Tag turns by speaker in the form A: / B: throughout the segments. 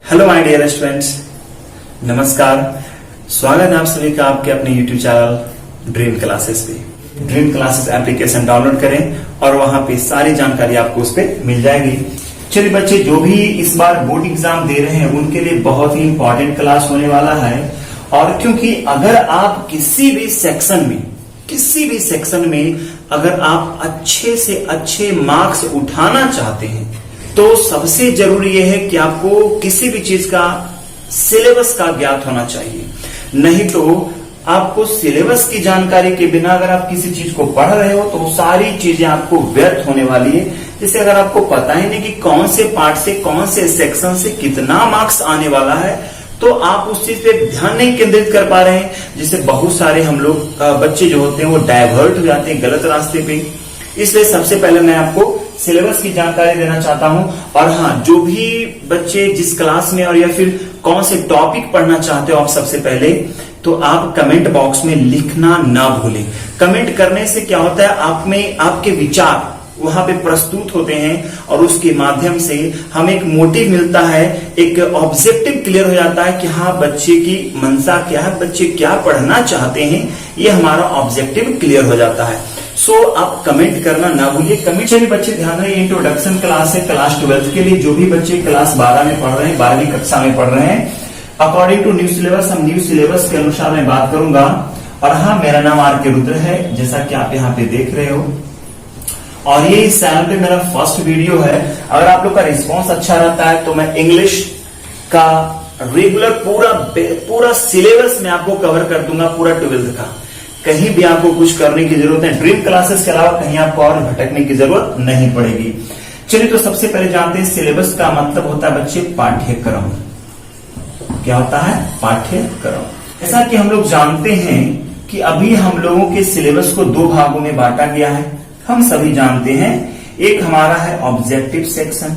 A: Hello my dear students, नमस्कार। स्वागत है आप सभी का आपके अपने यूट्यूब चैनल ड्रीम क्लासेस पे। ड्रीम क्लासेस एप्लीकेशन डाउनलोड करें और वहां पे सारी जानकारी आपको उस पर मिल जाएगी। चलिए बच्चे, जो भी इस बार बोर्ड एग्जाम दे रहे हैं उनके लिए बहुत ही इंपॉर्टेंट क्लास होने वाला है। और क्योंकि अगर आप किसी भी सेक्शन में अगर आप अच्छे से अच्छे मार्क्स उठाना चाहते हैं तो सबसे जरूरी यह है कि आपको किसी भी चीज का सिलेबस का ज्ञात होना चाहिए। नहीं तो आपको सिलेबस की जानकारी के बिना अगर आप किसी चीज को पढ़ रहे हो तो सारी चीजें आपको व्यर्थ होने वाली है। जैसे अगर आपको पता ही नहीं कि कौन से पार्ट से कौन से सेक्शन से कितना मार्क्स आने वाला है तो आप उस चीज पे ध्यान नहीं केंद्रित कर पा रहे हैं। जिससे बहुत सारे हम लोग बच्चे जो होते हैं वो डाइवर्ट हो जाते हैं गलत रास्ते पे। इसलिए सबसे पहले मैं आपको सिलेबस की जानकारी देना चाहता हूं। और हाँ, जो भी बच्चे जिस क्लास में और या फिर कौन से टॉपिक पढ़ना चाहते हो आप सबसे पहले तो आप कमेंट बॉक्स में लिखना ना भूलें। कमेंट करने से क्या होता है, आप में आपके विचार वहां पे प्रस्तुत होते हैं और उसके माध्यम से हमें एक मोटिव मिलता है, एक ऑब्जेक्टिव क्लियर हो जाता है कि हाँ बच्चे की मंशा क्या है, बच्चे क्या पढ़ना चाहते हैं, ये हमारा ऑब्जेक्टिव क्लियर हो जाता है। सो आप कमेंट करना ना भूलिए। कमेंट चलिए बच्चे ध्यान रहे, इंट्रोडक्शन क्लास है क्लास 12 के लिए। जो भी बच्चे क्लास 12 में पढ़ रहे हैं, 12वीं कक्षा में पढ़ रहे हैं, अकॉर्डिंग टू न्यू सिलेबस, हम न्यू सिलेबस के अनुसार मैं बात करूंगा। और हाँ, मेरा नाम आर के रुद्र है, जैसा कि आप यहाँ पे देख रहे हो। और ये इस चैनल पे मेरा फर्स्ट वीडियो है। अगर आप लोग का रिस्पांस अच्छा रहता है तो मैं इंग्लिश का रेगुलर पूरा सिलेबस में आपको कवर कर दूंगा, पूरा 12th का। कहीं भी आपको कुछ करने की जरूरत है, ड्रीम क्लासेस के अलावा कहीं आपको और भटकने की जरूरत नहीं पड़ेगी। चलिए तो सबसे पहले जानते हैं सिलेबस का मतलब होता है बच्चे पाठ्यक्रम। क्या होता है? पाठ्यक्रम। ऐसा कि हम लोग जानते हैं कि अभी हम लोगों के सिलेबस को 2 भागों में बांटा गया है। हम सभी जानते हैं, एक हमारा है ऑब्जेक्टिव सेक्शन,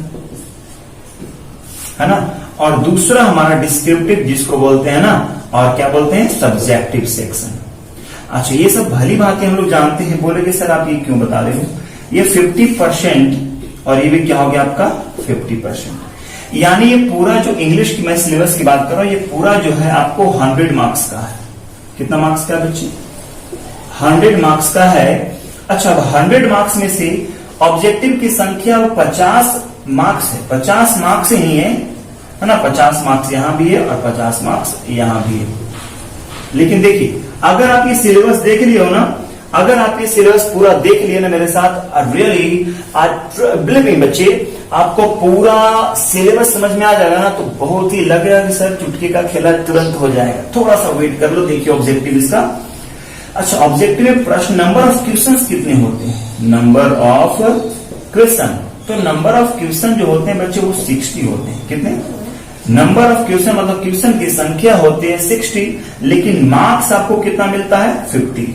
A: है ना, और दूसरा हमारा डिस्क्रिप्टिव जिसको बोलते हैं ना, और क्या बोलते हैं, सब्जेक्टिव सेक्शन। अच्छा, ये सब भली बातें हम लोग जानते हैं। बोलेगे सर आप ये क्यों बता रहे हो? ये 50% और ये भी क्या हो गया आपका 50%। यानी ये पूरा जो इंग्लिश की मैं सिलेबस की बात कर रहा हूं, ये पूरा जो है आपको 100 मार्क्स का है। कितना मार्क्स का है बच्चे? 100 मार्क्स का है। अच्छा, अब 100 मार्क्स में से ऑब्जेक्टिव की संख्या 50 मार्क्स है। 50 मार्क्स ही है ना, 50 मार्क्स यहां भी है और 50 मार्क्स यहां भी है। लेकिन देखिए, अगर आप ये सिलेबस देख लिए हो ना, अगर आप ये सिलेबस पूरा देख लिए ना मेरे साथ, रियली बिलीव मी बच्चे, आपको पूरा सिलेबस समझ में आ जाएगा ना तो बहुत ही लगेगा कि सर चुटकी का खेला तुरंत हो जाएगा। थोड़ा सा वेट कर लो, देखिए ऑब्जेक्टिव इसका। अच्छा, ऑब्जेक्टिव में प्रश्न नंबर ऑफ क्वेश्चंस कितने होते हैं? नंबर ऑफ क्वेश्चन, तो नंबर ऑफ क्वेश्चन जो होते हैं बच्चे वो 60 होते हैं। कितने? नंबर ऑफ क्वेश्चन मतलब क्वेश्चन की संख्या होती है 60, लेकिन मार्क्स आपको कितना मिलता है? 50।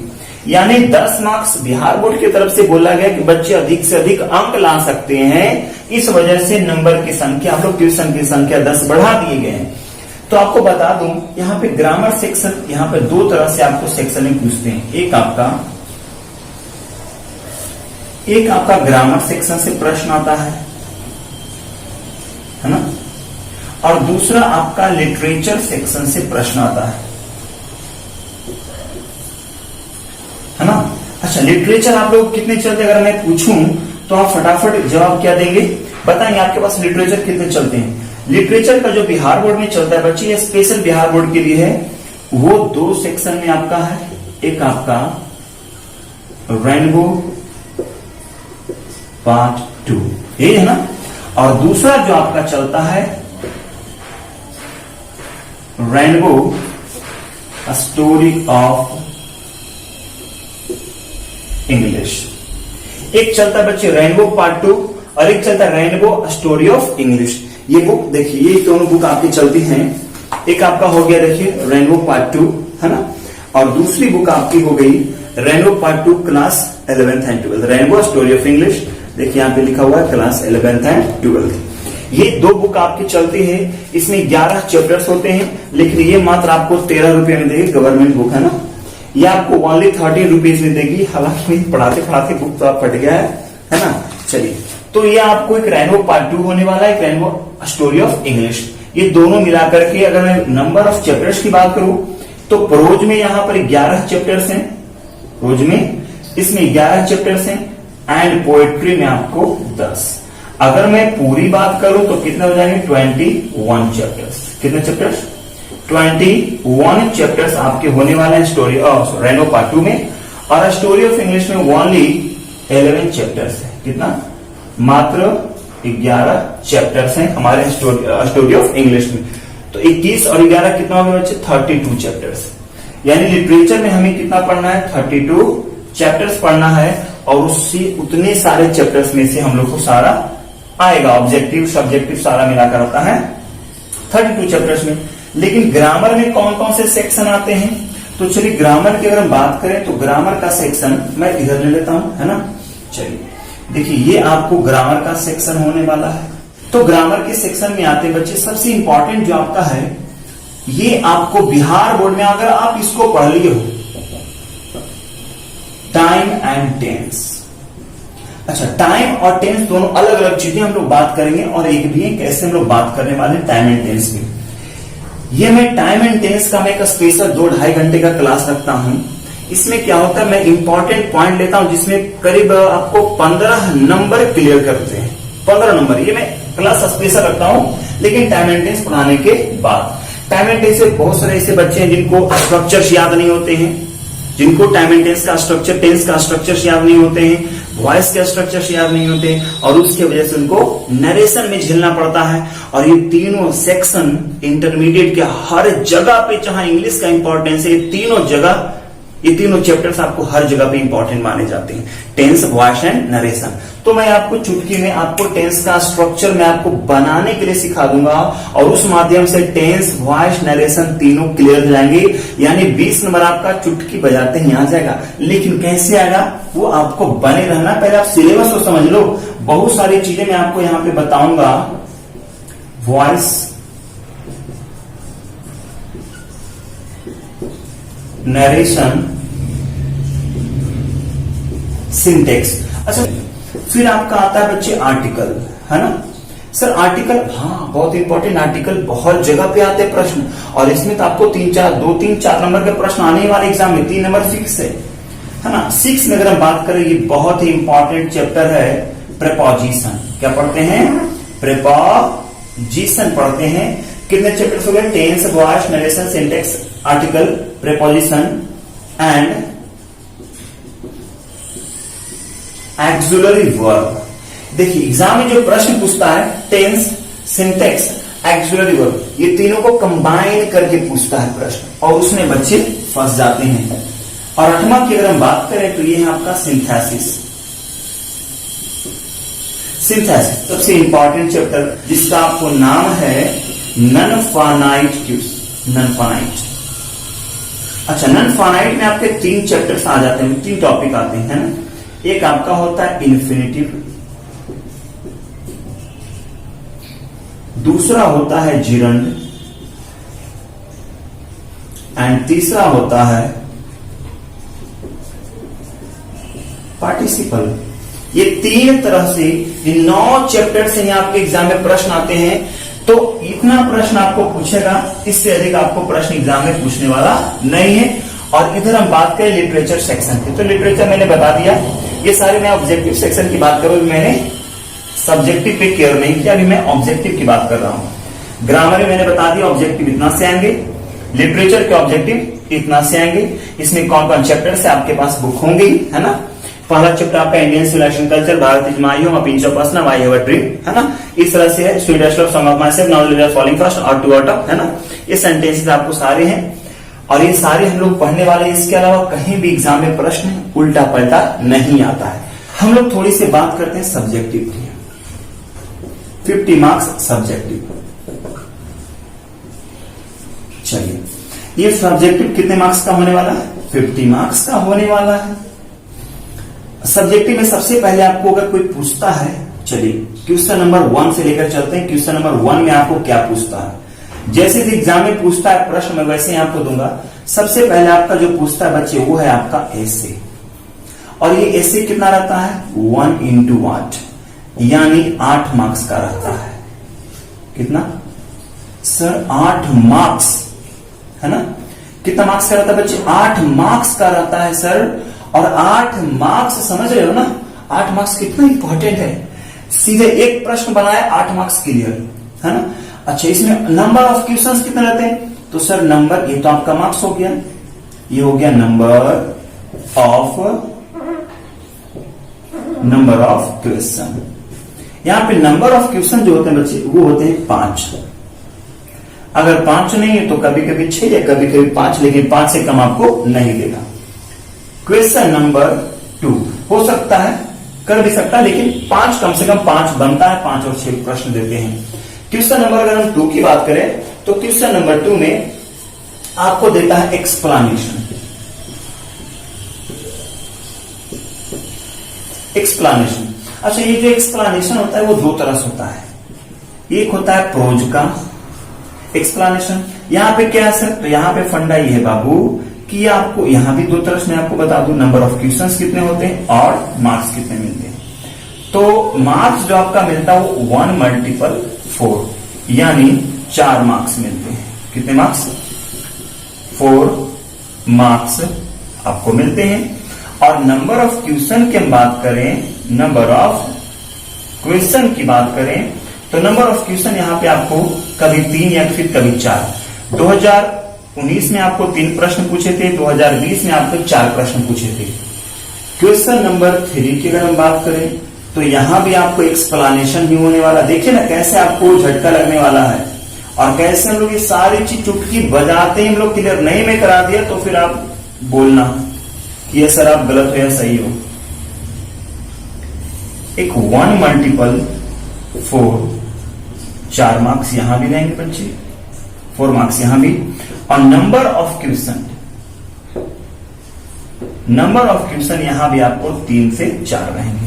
A: यानी 10 मार्क्स बिहार बोर्ड की तरफ से बोला गया कि बच्चे अधिक से अधिक अंक ला सकते हैं। इस वजह से नंबर की संख्या, हम लोग क्वेश्चन की संख्या 10 बढ़ा दिए गए हैं। तो आपको बता दूं, यहाँ पे ग्रामर सेक्शन, यहाँ पे 2 तरह से आपको सेक्शन में पूछते हैं। एक आपका ग्रामर सेक्शन से प्रश्न आता है ना, और दूसरा आपका लिटरेचर सेक्शन से प्रश्न आता है ना। अच्छा, लिटरेचर आप लोग कितने चलते, अगर मैं पूछूं तो आप फटाफट जवाब क्या देंगे? बताएंगे आपके पास लिटरेचर कितने चलते हैं? लिटरेचर का जो बिहार बोर्ड में चलता है बच्चे, ये स्पेशल बिहार बोर्ड के लिए है, वो 2 सेक्शन में आपका है। एक आपका रेनबो पार्ट 2, ये है ना, और दूसरा जो आपका चलता है रेनबो स्टोरी ऑफ इंग्लिश। एक चलता है बच्चे रेनबो पार्ट 2 और एक चलता है रेनबो स्टोरी ऑफ इंग्लिश। ये बुक देखिए, ये दोनों बुक आपकी चलती हैं। एक आपका हो गया देखिए रेनबो पार्ट 2, है ना, और दूसरी बुक आपकी हो गई rainbow part 2 class 11th and 12th, rainbow story of English. देखिए यहाँ पे लिखा हुआ है क्लास 11th एंड 12th। ये 2 बुक आपकी चलती है। इसमें 11 चैप्टर्स होते हैं, लेकिन ये मात्र आपको 13 रुपए में देगी। गवर्नमेंट बुक है ना, ये आपको ओनली 30 रुपीज में देगी। हालांकि पढ़ाते पढ़ाते बुक तो आप फट गया है ना। चलिए, तो ये आपको एक रेनबो पार्ट 2 होने वाला है, एक रेनबो स्टोरी ऑफ इंग्लिश। ये दोनों मिलाकर के अगर मैं नंबर ऑफ चैप्टर्स की बात करूं तो प्रोज में यहां पर 11 चैप्टर्स हैं, प्रोज में इसमें 11 चैप्टर्स हैं एंड पोएट्री में आपको 10। अगर मैं पूरी बात करूं तो कितने हो जाएंगे 21 चैप्टर्स। कितने चैप्टर्स 21 चैप्टर्स आपके होने वाले हैं स्टोरी ऑफ रेनो पार्ट 2 में। और स्टोरी ऑफ इंग्लिश में ओनली 11 चैप्टर्स है। कितना मात्र 11 चैप्टर्स हैं हमारे स्टोरी ऑफ इंग्लिश में। तो 21 और 11 कितना होगा बच्चे 32 चैप्टर्स। यानी लिटरेचर में हमें कितना पढ़ना है 32 चैप्टर्स पढ़ना है और उससे उतने सारे चैप्टर्स में से हम लोग को सारा आएगा, ऑब्जेक्टिव सब्जेक्टिव सारा मिलाकर आता है 32 चैप्टर्स में। लेकिन ग्रामर में कौन कौन से सेक्शन आते हैं, तो चलिए ग्रामर की अगर हम बात करें तो ग्रामर का सेक्शन मैं इधर ले लेता हूं, है ना। चलिए देखिए ये आपको ग्रामर का सेक्शन होने वाला है। तो ग्रामर के सेक्शन में आते बच्चे सबसे इंपॉर्टेंट जो आपका है ये आपको बिहार बोर्ड में अगर आप इसको पढ़ लिए हो, टाइम एंड टेंस। अच्छा, टाइम और टेंस दोनों अलग अलग चीजें हम लोग बात करेंगे और एक भी है कैसे हम लोग बात करने वाले टाइम एंड टेंस में। ये मैं टाइम एंड टेंस का मैं एक स्पेशल 2-2.5 घंटे का क्लास रखता हूं। इसमें क्या होता है मैं इंपॉर्टेंट पॉइंट लेता हूं जिसमें करीब आपको 15 नंबर क्लियर करते हैं। 15 नंबर ये मैं क्लास स्पेशल रखता हूं, लेकिन टाइम एंड टेंस पढ़ाने के बाद। टाइम एंड टेंस से बहुत सारे ऐसे बच्चे हैं जिनको स्ट्रक्चर्स याद नहीं होते हैं, जिनको टाइम एंड टेंस का स्ट्रक्चर, टेंस का स्ट्रक्चर्स याद नहीं होते हैं, वॉइस के स्ट्रक्चर्स याद नहीं होते और उसके वजह से उनको नरेशन में झेलना पड़ता है। और ये तीनों सेक्शन इंटरमीडिएट के हर जगह पे जहां इंग्लिश का इंपॉर्टेंस है, ये तीनों जगह, ये तीनों चैप्टर्स आपको हर जगह पे इंपॉर्टेंट माने जाते हैं, टेंस, वॉइस एंड नरेशन। तो मैं आपको चुटकी में आपको टेंस का स्ट्रक्चर मैं आपको बनाने के लिए सिखा दूंगा और उस माध्यम से टेंस, वॉइस, नरेशन तीनों क्लियर हो जाएंगे। यानी 20 नंबर आपका चुटकी बजाते ही आ जाएगा। लेकिन कैसे आएगा वो आपको बने रहना, पहले आप सिलेबस को समझ लो। बहुत सारी चीजें मैं आपको यहां पे बताऊंगा, वॉइस, नरेशन, सिंटेक्स। अच्छा, फिर आपका आता है बच्चे आर्टिकल, है ना। सर आर्टिकल, हाँ बहुत इंपॉर्टेंट, आर्टिकल बहुत जगह पे आते हैं प्रश्न और इसमें तो आपको 2-3-4 नंबर के प्रश्न आने वाले एग्जाम में, 3 नंबर फिक्स है ना। 6 में अगर हम बात करें, ये बहुत ही इंपॉर्टेंट चैप्टर है प्रेपोजिशन। क्या पढ़ते हैं? प्रेपोजिशन पढ़ते हैं। कितने चैप्टर्स हो गए? Tense, voice, narration, syntax, article, preposition and auxiliary verb. देखिए एग्जाम में जो प्रश्न पूछता है टेंस, सिंटेक्स, एक्सुलरी वर्ब, ये तीनों को कंबाइन करके पूछता है प्रश्न और उसमें बच्चे फंस जाते हैं। और 8वां की अगर हम बात करें तो ये है आपका सिंथेसिस। सिंथेसिस सबसे इंपॉर्टेंट चैप्टर जिसका आपको नाम है none finite cues, none finite. अच्छा, नन फानाइट में आपके 3 चैप्टर्स आ जाते हैं, 3 टॉपिक आते हैं, है ना। एक आपका होता है इन्फिनिटिव, दूसरा होता है जिरंड एंड तीसरा होता है पार्टिसिपल। ये 3 तरह से, इन 9 चैप्टर से आपके एग्जाम में प्रश्न आते हैं। तो इतना प्रश्न आपको पूछेगा, इससे अधिक आपको प्रश्न एग्जाम में पूछने वाला नहीं है। और इधर हम बात करें लिटरेचर सेक्शन की, तो लिटरेचर मैंने बता दिया, ये सारे मैं ऑब्जेक्टिव सेक्शन की बात करूं, मैंने सब्जेक्टिव पे केयर नहीं किया, अभी मैं ऑब्जेक्टिव की बात कर रहा हूं। ग्रामर में मैंने बता दिया ऑब्जेक्टिव इतना से आएंगे, लिटरेचर के ऑब्जेक्टिव इतना से आएंगे। इसमें कौन कौन चैप्टर से आपके पास बुक होंगे, है ना। पहला चैप्टर आपका Indian civilisation culture, Bharat is my home, a pinch of person, why have a dream, है ना। इस तरह से है Swedish love song of myself, now live falling fast और टू आउट ऑफ, है ना। ये सेंटेंसेस आपको सारे हैं और ये सारे हम लोग पढ़ने वाले। इसके अलावा कहीं भी एग्जाम में प्रश्न उल्टा पलटा नहीं आता है। हम लोग थोड़ी सी बात करते हैं सब्जेक्टिव की। 50 मार्क्स सब्जेक्टिव। चलिए, ये सब्जेक्टिव कितने मार्क्स का होने वाला है? 50 मार्क्स का होने वाला है। सब्जेक्टिव में सबसे पहले आपको अगर कोई पूछता है, चलिए क्वेश्चन नंबर 1 से लेकर चलते हैं। क्वेश्चन नंबर 1 में आपको क्या पूछता है? जैसे कि एग्जाम में पूछता है प्रश्न, मैं वैसे ही आपको दूंगा। सबसे पहले आपका जो पूछता है बच्चे, वो है आपका एसे। और ये एसे कितना रहता है? 1 into 8, यानी 8 मार्क्स का रहता है। कितना? सर 8 मार्क्स है ना, कितना मार्क्स का रहता है बच्चे, 8 मार्क्स का रहता है सर। और 8 मार्क्स समझ रहे हो ना, 8 मार्क्स कितना इंपॉर्टेंट है। सीधे एक प्रश्न बनाया 8 मार्क्स क्लियर है ना। अच्छा, इसमें नंबर ऑफ क्वेश्चंस कितने रहते हैं, तो सर नंबर, ये तो आपका मार्क्स हो गया, ये हो गया नंबर ऑफ क्वेश्चन। यहां पे नंबर ऑफ क्वेश्चन जो होते हैं बच्चे वो होते हैं 5। अगर 5 नहीं है तो कभी कभी 6 या कभी कभी 5, लेकिन 5 से कम आपको नहीं देगा। क्वेश्चन नंबर 2 हो सकता है, कर भी सकता है, लेकिन 5 कम से कम 5 बनता है, 5 और 6 प्रश्न देते हैं। क्वेश्चन नंबर अगर हम 2 की बात करें तो क्वेश्चन नंबर 2 में आपको देता है एक्सप्लेनेशन। अच्छा, ये जो एक्सप्लेनेशन होता है वो 2 तरह से होता है। एक होता है प्रोज का एक्सप्लेनेशन। यहां पे क्या है सर, तो यहां पे फंडा ये है बाबू कि आपको यहां भी 2 तरह से मैं आपको बता दूं, नंबर ऑफ क्वेश्चंस कितने होते हैं और मार्क्स कितने मिलते हैं। तो मार्क्स जो आपका मिलता है वो 1 मल्टीपल 4 यानी 4 मार्क्स मिलते हैं। कितने मार्क्स, 4 मार्क्स आपको मिलते हैं। और नंबर ऑफ क्वेश्चन की हम बात करें, नंबर ऑफ क्वेश्चन की बात करें तो नंबर ऑफ क्वेश्चन यहां पे आपको कभी 3 या फिर कभी 4। 2019 में आपको 3 प्रश्न पूछे थे, 2020 में आपको 4 प्रश्न पूछे थे। क्वेश्चन नंबर 3 की अगर हम बात करें तो यहां भी आपको एक्सप्लेनेशन भी होने वाला। देखिए ना कैसे आपको झटका लगने वाला है और कैसे हम लोग ये सारी चीज चुटकी बजाते ही हम लोग क्लियर नहीं में करा दिया तो फिर आप बोलना कि ये सर आप गलत हो या सही हो। एक 1 मल्टीपल 4, 4 मार्क्स यहां भी रहेंगे बच्चे, 4 मार्क्स यहां भी। और नंबर ऑफ क्वेश्चन यहां भी आपको 3 से 4 रहेंगे।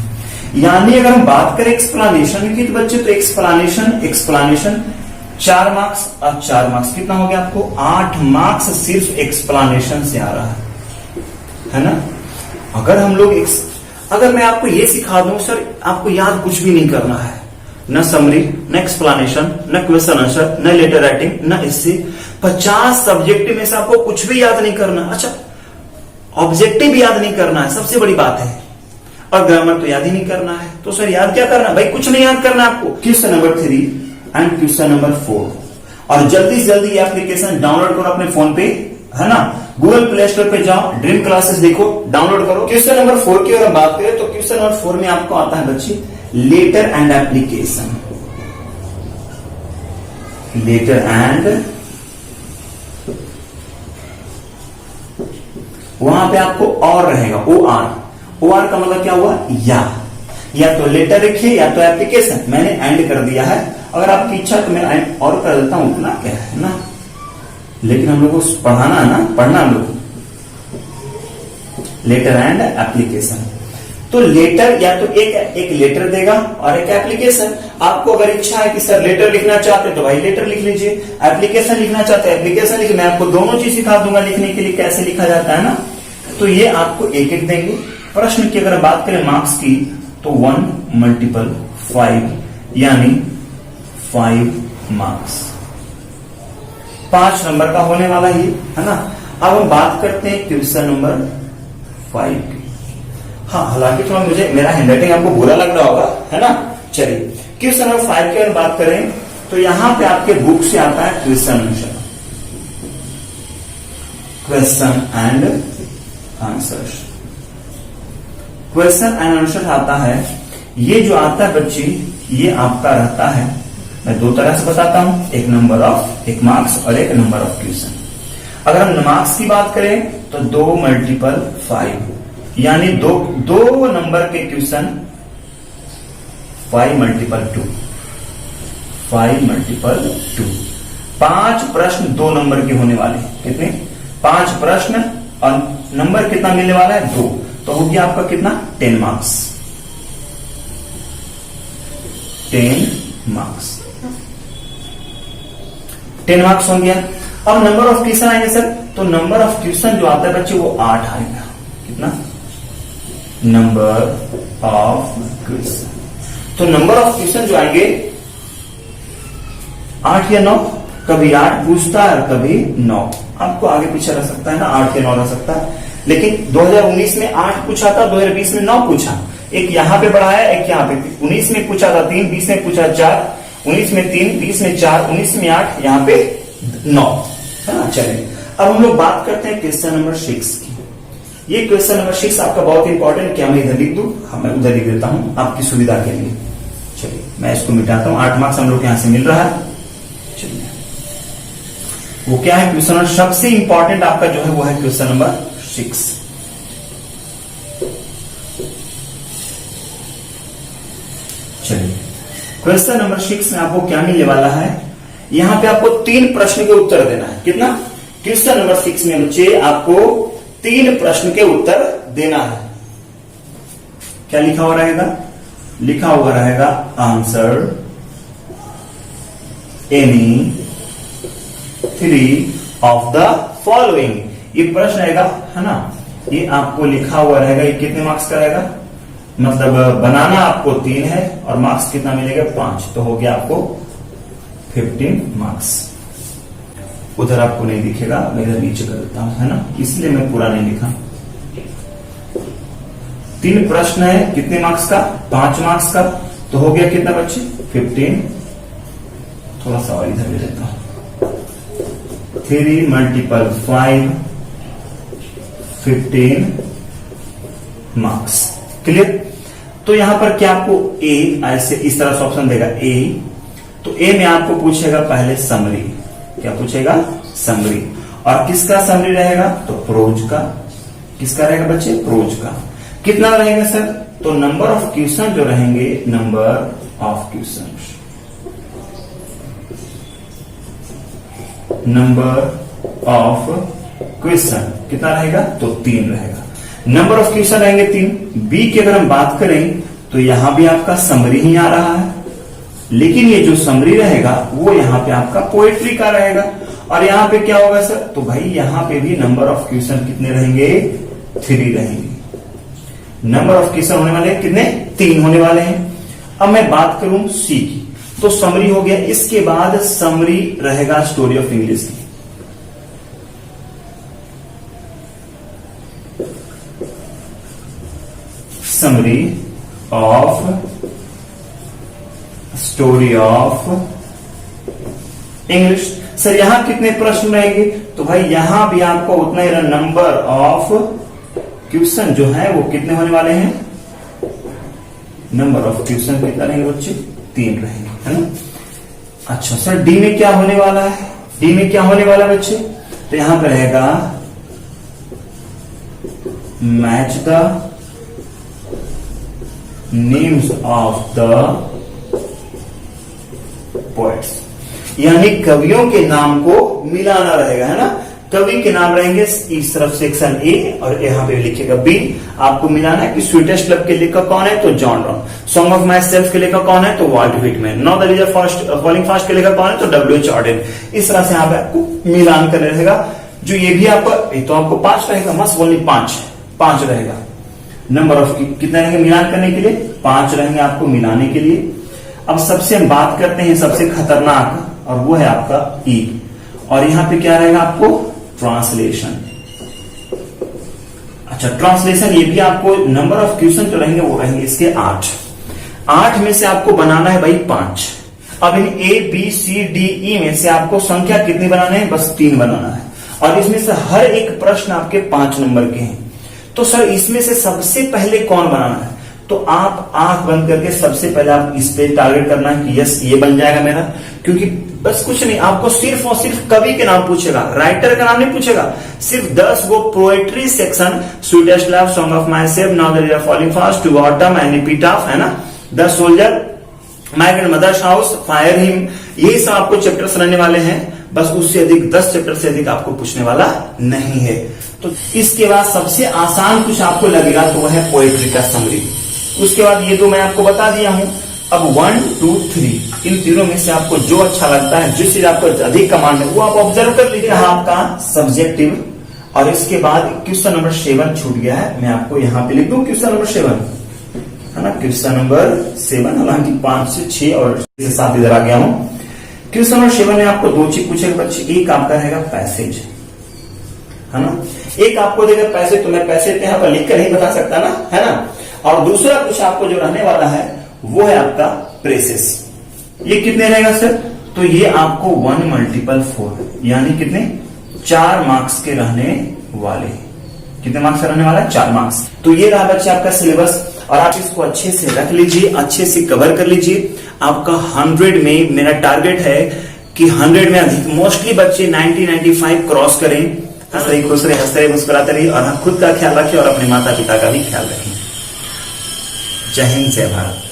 A: यानी अगर हम बात करें एक्सप्लेनेशन की तो बच्चे तो एक्सप्लेनेशन 4 मार्क्स और 4 मार्क्स कितना हो गया आपको 8 मार्क्स सिर्फ एक्सप्लेनेशन से आ रहा है ना। अगर हम लोग अगर मैं आपको ये सिखा दूं सर आपको याद कुछ भी नहीं करना है, न समरी, न एक्सप्लेनेशन, न क्वेश्चन आंसर, न लेटर राइटिंग, न इससे 50 सब्जेक्ट में से आपको कुछ भी याद नहीं करना। अच्छा, ऑब्जेक्टिव याद नहीं करना है, सबसे बड़ी बात है। और ग्रामर तो याद ही नहीं करना है, तो सर याद क्या करना भाई, कुछ नहीं याद करना आपको। Question number 3 and question number 4। और जल्दी से जल्दी ये एप्लीकेशन डाउनलोड करो अपने फोन पे, है ना। गूगल प्ले स्टोर पे जाओ, ड्रीम क्लासेस देखो, डाउनलोड करो। क्वेश्चन नंबर 4 की अगर बात करें तो क्वेश्चन नंबर 4 में आपको आता है बच्चे letter and application. Letter and, वहां पे आपको और रहेगा OR का मतलब क्या हुआ, या तो लेटर लिखिए या तो एप्लीकेशन। मैंने एंड कर दिया है, अगर आपकी इच्छा तो मैं एंड और कर देता हूं, उतना क्या है ना, लेकिन हम लोग को पढ़ाना है ना, पढ़ना हम लोग। लेटर एंड एप्लीकेशन, तो लेटर या तो एक लेटर देगा और एक एप्लीकेशन। आपको अगर इच्छा है कि सर लेटर लिखना चाहते हैं तो भाई लेटर लिख लीजिए, एप्लीकेशन लिखना चाहते हैं एप्लीकेशन लिखिए। मैं आपको दोनों चीज सिखा दूंगा लिखने के लिए, कैसे लिखा जाता है ना। तो ये आपको एक एक देंगे। प्रश्न की अगर बात करें मार्क्स की तो 1 मल्टीपल 5 यानी 5 मार्क्स, 5 नंबर का होने वाला ही है ना। अब हम बात करते हैं क्वेश्चन नंबर 5 की। हाँ, हालांकि थोड़ा मुझे मेरा हैंडराइटिंग आपको बुरा लग रहा होगा, है ना। चलिए क्वेश्चन नंबर 5 की अगर बात करें तो यहां पे आपके बुक से आता है question answer, question and answer. Question and answer आता है, ये जो आता है बच्ची ये आपका रहता है, मैं 2 तरह से बताता हूं, एक नंबर ऑफ, एक मार्क्स और एक नंबर ऑफ क्वेश्चन। अगर हम मार्क्स की बात करें तो 2 मल्टीपल 5 यानी दो नंबर के क्वेश्चन 5 मल्टीपल 2, 5 मल्टीपल 2। 5 प्रश्न 2 नंबर के होने वाले, कितने 5 प्रश्न और नंबर कितना मिलने वाला है 2, तो हो गया आपका कितना 10 मार्क्स, 10 मार्क्स, 10 मार्क्स हो गया। अब नंबर ऑफ क्वेश्चन आएंगे सर, तो नंबर ऑफ क्वेश्चन जो आता है बच्चे वो 8 आएगा। कितना नंबर ऑफ क्वेश्चन, तो नंबर ऑफ क्वेश्चन जो आएंगे 8 या 9, कभी 8 पूछता है और कभी 9। आपको आगे पीछे रह सकता है ना, 8 के 9 रह सकता है, लेकिन 2019 में 8 पूछा था, 2020 में 9 पूछा। एक यहाँ पे बढ़ाया, एक यहाँ पे। 19 में पूछा था 3, 20 में पूछा 4, 19 में 3, 20 में 4, 19 में 8, यहाँ पे 9, है ना। चलिए अब हम लोग बात करते हैं क्वेश्चन नंबर 6 की। ये क्वेश्चन नंबर 6 आपका बहुत इंपॉर्टेंट, क्या मैं इधर लिख दूं? हाँ, मैं उधर लिख देता हूं आपकी सुविधा के लिए। चलिए मैं इसको मिटाता हूं, 8 मार्क्स हम लोग यहां से मिल रहा है। चलिए वो क्या है क्वेश्चन नंबर, सबसे इंपॉर्टेंट आपका जो है वो है क्वेश्चन नंबर 6। चलिए क्वेश्चन नंबर 6 में आपको क्या मिलने वाला है, यहां पे आपको 3 प्रश्न के उत्तर देना है। कितना? क्वेश्चन नंबर 6 में बच्चे आपको 3 प्रश्न के उत्तर देना है। क्या लिखा हुआ रहेगा? लिखा हुआ रहेगा answer any 3 of the following. ये प्रश्न रहेगा, है ना। ये आपको लिखा हुआ रहेगा, ये कितने मार्क्स का रहेगा? मतलब बनाना आपको 3 है और मार्क्स कितना मिलेगा? 5। तो हो गया आपको 15 मार्क्स। उधर आपको नहीं दिखेगा, मैं इधर नीचे कर देता हूं, है ना, इसलिए मैं पूरा नहीं लिखा। 3 प्रश्न है, कितने मार्क्स का? 5 मार्क्स का। तो हो गया कितना बच्चे? 15। थोड़ा सा और इधर ले लेता हूं। 3 × 5 15 मार्क्स। क्लियर? तो यहां पर क्या आपको ए ऐसे इस तरह से ऑप्शन देगा ए। तो ए में आपको पूछेगा पहले समरी। क्या पूछेगा? समरी। और किसका समरी रहेगा? तो प्रोज का। किसका रहेगा बच्चे? प्रोज का। कितना रहेगा सर? तो नंबर ऑफ क्वेश्चन जो रहेंगे, number of question, number of question कितना रहेगा? तो 3 रहेगा। नंबर ऑफ क्वेश्चन रहेंगे 3। बी की अगर हम बात करें तो यहां भी आपका समरी ही आ रहा है, लेकिन ये जो समरी रहेगा वो यहां पे आपका पोएट्री का रहेगा। और यहां पे क्या होगा सर? तो भाई यहां पे भी नंबर ऑफ क्वेश्चन कितने रहेंगे? 3 रहेंगे। नंबर ऑफ क्वेश्चन होने वाले कितने? 3 होने वाले हैं। अब मैं बात करूं सी की, तो समरी हो गया। इसके बाद समरी रहेगा स्टोरी ऑफ इंग्लिश की। Summary of story of English. Sir यहां कितने प्रश्न रहेंगे? तो भाई यहां भी आपको उतना ही नंबर ऑफ क्वेश्चन जो है वो कितने होने वाले हैं? नंबर ऑफ क्वेश्चन कितना रहेंगे बच्चे? 3 रहेंगे, है ना। अच्छा सर डी में क्या होने वाला है? डी में क्या होने वाला है बच्चे? तो यहां पर रहेगा match the names of the poets, यानी कवियों के नाम को मिलाना रहेगा, है ना। कवि के नाम रहेंगे इस तरफ सेक्शन ए और यहाँ पे लिखेगा बी। आपको मिलाना है कि स्वीटेस्ट लव के लेखक कौन है? तो John Ron. Song of my self के लेखक कौन है? तो Walt Whitman. Now the river falling fast के लेखक कौन है? तो W.H. ऑर्डेन। इस तरह से यहाँ पे आपको मिलान करना रहेगा। जो ये भी आपको तो आपको 5 रहेगा, मस्ट ओनली 5 रहेगा। नंबर ऑफ कितने रहेंगे मिलान करने के लिए? 5 रहेंगे आपको मिलाने के लिए। अब सबसे हम बात करते हैं सबसे खतरनाक, और वो है आपका ई। और यहां पे क्या रहेगा आपको? ट्रांसलेशन। अच्छा ट्रांसलेशन, ये भी आपको नंबर ऑफ क्वेश्चन जो रहेंगे वो रहेंगे इसके 8 में से आपको बनाना है भाई 5। अब इन A B C D E में से आपको संख्या कितनी बनाना है? बस 3 बनाना है। और इसमें से हर एक प्रश्न आपके 5 नंबर के हैं। तो सर इसमें से सबसे पहले कौन बनाना है? तो आप आंख बंद करके सबसे पहले आप इस पे टारगेट करना है कि यस ये बन जाएगा मेरा। क्योंकि बस कुछ नहीं, आपको सिर्फ और सिर्फ कवि के नाम पूछेगा, राइटर का नाम नहीं पूछेगा। सिर्फ 10 गो poetry section, sweetest love, song of my self, now the river falling fast, to autumn and epitaph, है ना, the soldier, my grandmother's house, fire hymn, यही सब आपको चैप्टर्स रहने वाले हैं। बस उससे अधिक 10 चैप्टर से अधिक आपको पूछने वाला नहीं है। तो इसके बाद सबसे आसान कुछ आपको लगेगा तो वह है पोएट्री का समरी। उसके बाद ये 2 मैं आपको बता दिया हूं। अब 1, 2, 3 इन तीनों में से आपको जो अच्छा लगता है, जिस चीज आपको अधिक कमांड है वो आप ऑब्जर्व कर लीजिए। आपका सब्जेक्टिव। और इसके बाद क्वेश्चन नंबर 7 छूट गया है, मैं आपको यहां पे लिख दूं क्वेश्चन नंबर 7, है ना। क्वेश्चन नंबर 7, हालांकि 5 से 6 और 7 इधर आ गया हूं। क्वेश्चन नंबर 7 में आपको दो चीज पूछेगा बच्चे, एक आपका रहेगा पैसेज, है ना, एक आपको देगा पैसेज, तो मैं पैसेज यहाँ पर लिख कर नहीं बता सकता ना, है ना, और दूसरा कुछ आपको जो रहने वाला है वो है आपका प्रेसेस। ये कितने रहेगा सर? तो ये आपको 1 × 4 यानी कितने 4 मार्क्स के रहने वाले। कितने मार्क्स का रहने वाला है? 4 मार्क्स। तो ये रहा बच्चे आपका सिलेबस, और आप इसको अच्छे से रख लीजिए, अच्छे से कवर कर लीजिए। आपका 100 में मेरा टारगेट है कि 100 में अधिक मोस्टली बच्चे 90-95 क्रॉस करें। हंस रही, खुश रहे, हंसते रहे, मुस्कुराते रहिए, और खुद का ख्याल रखिए और अपने माता पिता का भी ख्याल रखें। जय हिंद, जय भारत।